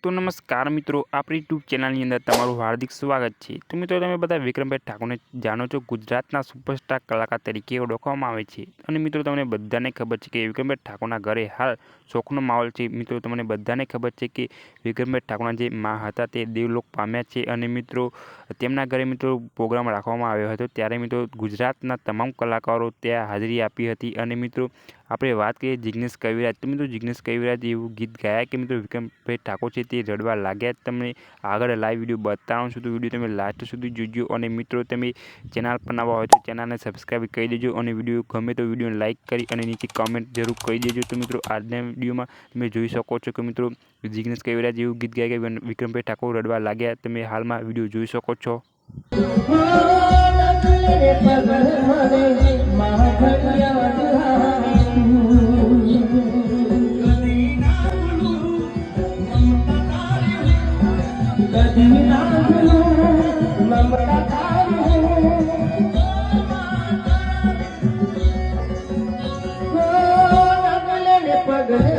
तो नमस्कार मित्रों, आपणी यूट्यूब चेनलनी अंदर तमारुं हार्दिक स्वागत है। तो मित्रों, तमे बधा विक्रमभाई ठाकुरने जाणो छो, गुजरातना सुपरस्टार कलाकार तरीके ओळखवामां आवे छे। अने मित्रों, तमने बधाने खबर छे के विक्रमभाई ठाकुરના घरे हाल शोकनो माहोल छे। मित्रों, तमने बधाने खबर छे के विक्रमभाई ठाकुરના जे मां हता ते देवलोक पाम्या छे। अने मित्रों, तेमना घरे मित्रों प्रोग्राम राखवामां आव्यो हतो, त्यारे मित्रों गुजरातना तमाम कलाकारो त्यां हाजरी आपी हती। अने मित्रों, આપણે વાત કરીએ જિગ્નેશ કવિરાજ, તો મિત્રો જિગ્નેશ કવિરાજ એવું ગીત ગાયા કે મિત્રો વિક્રમભાઈ ઠાકોર છે તે રડવા લાગ્યા। તમને આગળ લાઈવ વિડીયો બતાવું છું, તો વિડીયો તમે લાસ્ટ સુધી જોજો। અને મિત્રો, તમે ચેનલ પર નવા હોય તો ચેનલને સબસ્ક્રાઈબ કરી દેજો અને વિડીયો ગમે તો વિડીયોને લાઇક કરી અને નીચે કમેન્ટ જરૂર કરી દેજો। તો મિત્રો, આજના વિડીયોમાં તમે જોઈ શકો છો કે મિત્રો જિગ્નેશ કવિરાજ એવું ગીત ગાય કે વિક્રમભાઈ ઠાકોર રડવા લાગ્યા। તમે હાલમાં વિડીયો જોઈ શકો છો। पगले